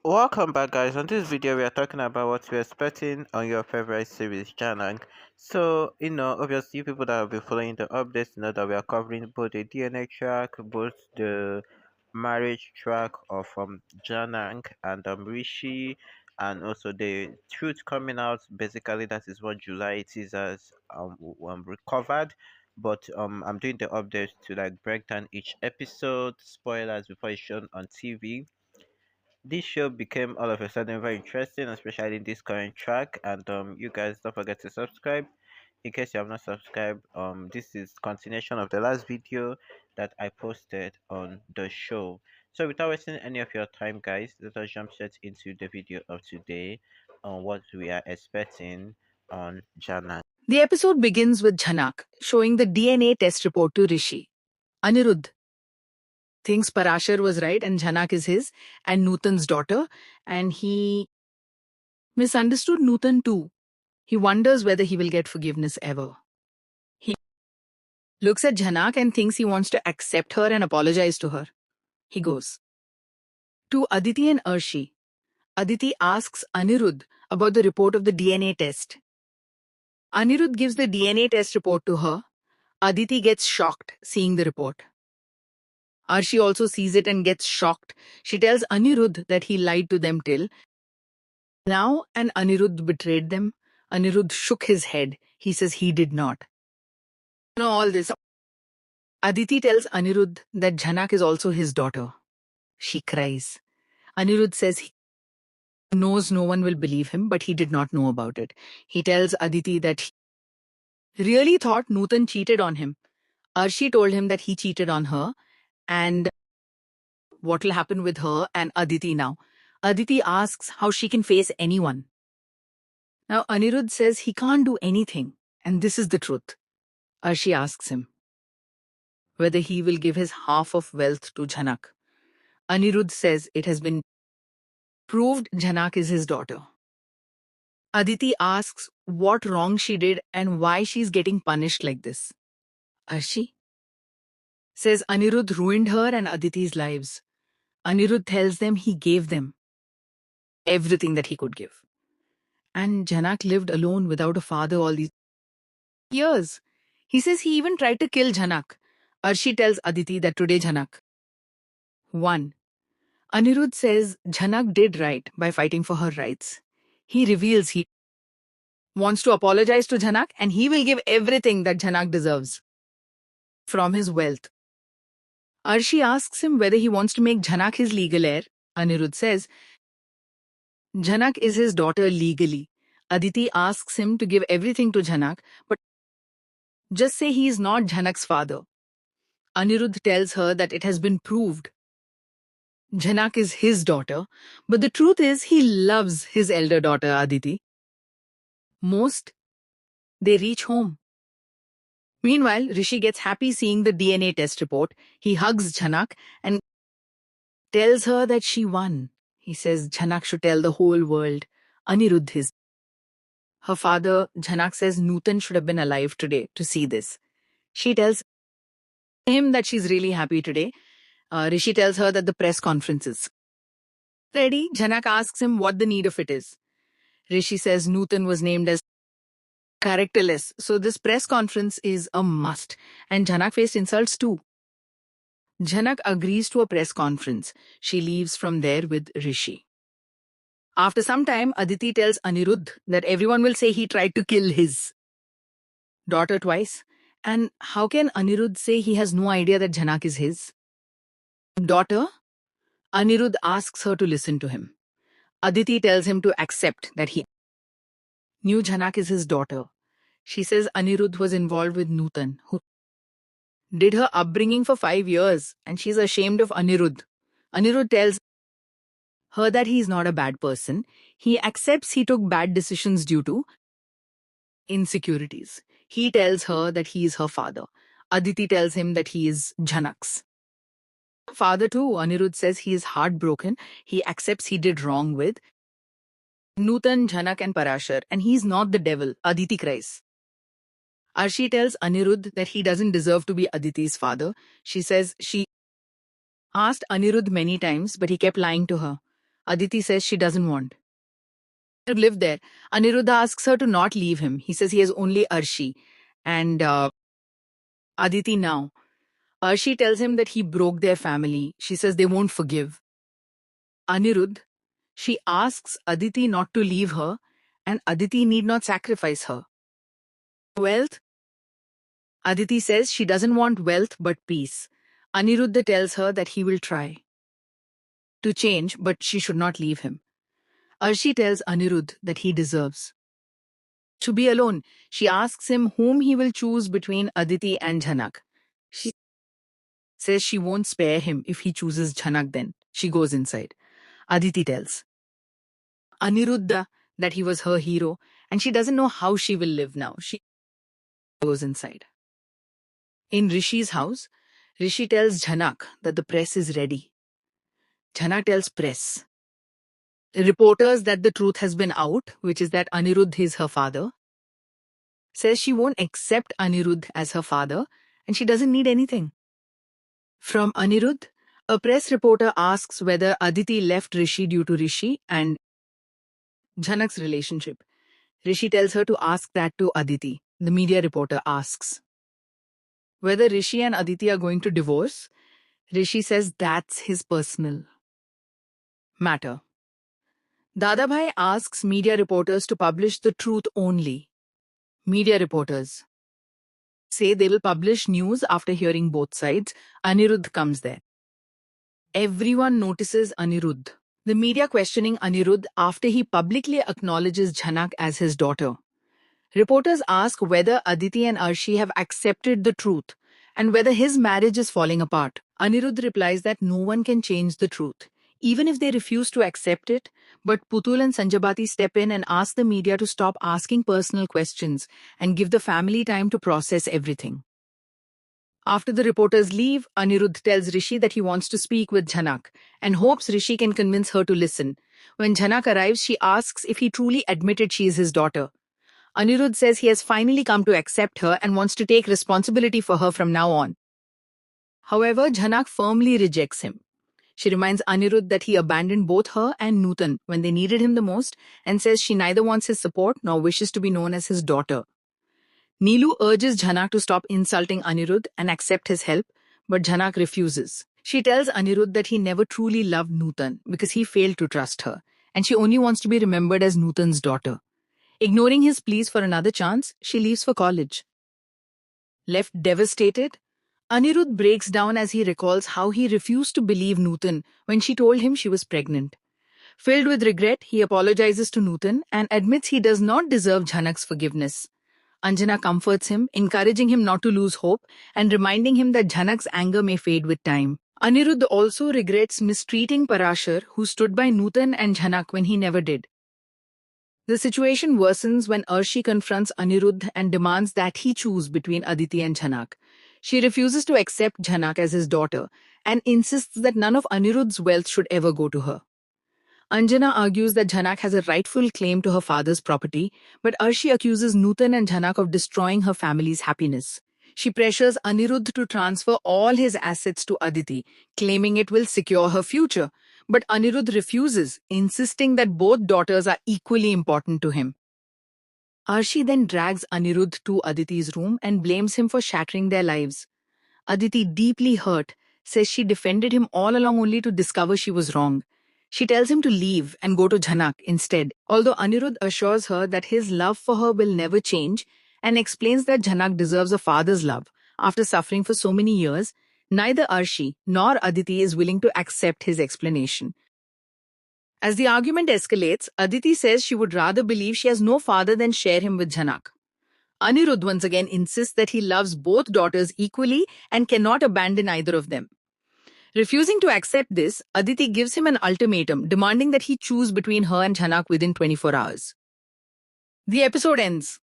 Welcome back, guys. On this video, we are talking about what we're expecting on your favorite series, Jhanak. So, obviously, people that have been following the updates know that we are covering both the DNA track, both the marriage track of Jhanak and Rishi, and also the truth coming out. Basically, that is what July teasers recovered. But I'm doing the updates to like break down each episode, spoilers before it's shown on TV. This show became all of a sudden very interesting, especially this current track. And you guys don't forget to subscribe in case you have not subscribed. This is continuation of the last video that I posted on the show. So without wasting any of your time, guys, let us jump straight into the video of today on what we are expecting on Jana. The episode begins with Jhanak showing the DNA test report to Rishi. Annirudh thinks Parashar was right and Jhanak is his and Nutan's daughter, and he misunderstood Nutan too. He wonders whether he will get forgiveness ever. He looks at Jhanak and thinks he wants to accept her and apologize to her. He goes to Aditi and Arshi. Aditi asks Annirudh about the report of the DNA test. Annirudh gives the DNA test report to her. Aditi gets shocked seeing the report. Arshi also sees it and gets shocked. She tells Annirudh that he lied to them till now and Annirudh betrayed them. Annirudh shook his head. He says he did not. All this. Aditi tells Annirudh that Jhanak is also his daughter. She cries. Annirudh says he knows no one will believe him, but he did not know about it. He tells Aditi that he really thought Nutan cheated on him. Arshi told him that he cheated on her and what will happen with her and Aditi now. Aditi asks how she can face anyone. Now Anirudh says he can't do anything, and this is the truth. Arshi asks him whether he will give his half of wealth to Jhanak. Anirudh says it has been proved Jhanak is his daughter. Aditi asks what wrong she did and why she's getting punished like this. Arshi says Anirudh ruined her and Aditi's lives. Anirudh tells them he gave them everything that he could give. And Jhanak lived alone without a father all these years. He says he even tried to kill Jhanak. Arshi tells Aditi that today Jhanak won. Anirudh says Jhanak did right by fighting for her rights. He reveals he wants to apologize to Jhanak and he will give everything that Jhanak deserves from his wealth. Arshi asks him whether he wants to make Jhanak his legal heir. Anirudh says Jhanak is his daughter legally. Aditi asks him to give everything to Jhanak, but just say he is not Jhanak's father. Anirudh tells her that it has been proved Jhanak is his daughter, but the truth is he loves his elder daughter Aditi most. They reach home. Meanwhile, Rishi gets happy seeing the DNA test report. He hugs Jhanak and tells her that she won. He says Jhanak should tell the whole world Anirudh is. Her father, Jhanak, says Nutan should have been alive today to see this. She tells him that she's really happy today. Rishi tells her that the press conference is ready. Jhanak asks him what the need of it is. Rishi says Nutan was named as characterless, so this press conference is a must. And Jhanak faced insults too. Jhanak agrees to a press conference. She leaves from there with Rishi. After some time, Aditi tells Anirudh that everyone will say he tried to kill his daughter twice. And how can Anirudh say he has no idea that Jhanak is his daughter? Anirudh asks her to listen to him. Aditi tells him to accept that he knew Jhanak is his daughter. She says Anirudh was involved with Nutan, who did her upbringing for 5 years, and she's ashamed of Anirudh. Anirudh tells her that he's not a bad person. He accepts he took bad decisions due to insecurities. He tells her that he is her father. Aditi tells him that he is Jhanak's father too. Anirudh says he is heartbroken. He accepts he did wrong with Nutan, Jhanak and Parashar, and he's not the devil. Aditi cries. Arshi tells Anirudh that he doesn't deserve to be Aditi's father. She says she asked Anirudh many times, but he kept lying to her. Aditi says she doesn't want to live there. Anirudh asks her to not leave him. He says he has only Arshi and Aditi now. Arshi tells him that he broke their family. She says they won't forgive. Anirudh, she asks Aditi not to leave her, and Aditi need not sacrifice her. Wealth? Aditi says she doesn't want wealth but peace. Aniruddha tells her that he will try to change, but she should not leave him. Arshi tells Anirudh that he deserves to be alone. She asks him whom he will choose between Aditi and Jhanak. She says she won't spare him if he chooses Jhanak then. She goes inside. Aditi tells Aniruddha that he was her hero and she doesn't know how she will live now. She goes inside. In Rishi's house, Rishi tells Jhanak that the press is ready. Jhanak tells press reporters that the truth has been out, which is that Anirudh is her father. Says she won't accept Anirudh as her father and she doesn't need anything. From Anirudh, a press reporter asks whether Aditi left Rishi due to Rishi and Jhanak's relationship. Rishi tells her to ask that to Aditi. The media reporter asks whether Rishi and Aditi are going to divorce. Rishi says that's his personal matter. Dadabhai asks media reporters to publish the truth only. Media reporters say they will publish news after hearing both sides. Anirudh comes there. Everyone notices Anirudh. The media questioning Anirudh after he publicly acknowledges Jhanak as his daughter. Reporters ask whether Aditi and Arshi have accepted the truth and whether his marriage is falling apart. Anirudh replies that no one can change the truth, even if they refuse to accept it. But Putul and Sanjabati step in and ask the media to stop asking personal questions and give the family time to process everything. After the reporters leave, Anirudh tells Rishi that he wants to speak with Jhanak and hopes Rishi can convince her to listen. When Jhanak arrives, she asks if he truly admitted she is his daughter. Anirudh says he has finally come to accept her and wants to take responsibility for her from now on. However, Jhanak firmly rejects him. She reminds Anirudh that he abandoned both her and Nutan when they needed him the most and says she neither wants his support nor wishes to be known as his daughter. Neelu urges Jhanak to stop insulting Anirudh and accept his help, but Jhanak refuses. She tells Anirudh that he never truly loved Nutan because he failed to trust her, and she only wants to be remembered as Nutan's daughter. Ignoring his pleas for another chance, she leaves for college. Left devastated, Anirudh breaks down as he recalls how he refused to believe Nutan when she told him she was pregnant. Filled with regret, he apologizes to Nutan and admits he does not deserve Jhanak's forgiveness. Anjana comforts him, encouraging him not to lose hope and reminding him that Jhanak's anger may fade with time. Anirudh also regrets mistreating Parashar, who stood by Nutan and Jhanak when he never did. The situation worsens when Arshi confronts Anirudh and demands that he choose between Aditi and Jhanak. She refuses to accept Jhanak as his daughter and insists that none of Anirudh's wealth should ever go to her. Anjana argues that Jhanak has a rightful claim to her father's property, but Arshi accuses Nutan and Jhanak of destroying her family's happiness. She pressures Anirudh to transfer all his assets to Aditi, claiming it will secure her future. But Anirudh refuses, insisting that both daughters are equally important to him. Arshi then drags Anirudh to Aditi's room and blames him for shattering their lives. Aditi, deeply hurt, says she defended him all along only to discover she was wrong. She tells him to leave and go to Jhanak instead, although Anirudh assures her that his love for her will never change and explains that Jhanak deserves a father's love. After suffering for so many years, neither Arshi nor Aditi is willing to accept his explanation. As the argument escalates, Aditi says she would rather believe she has no father than share him with Jhanak. Anirudh once again insists that he loves both daughters equally and cannot abandon either of them. Refusing to accept this, Aditi gives him an ultimatum, demanding that he choose between her and Jhanak within 24 hours. The episode ends.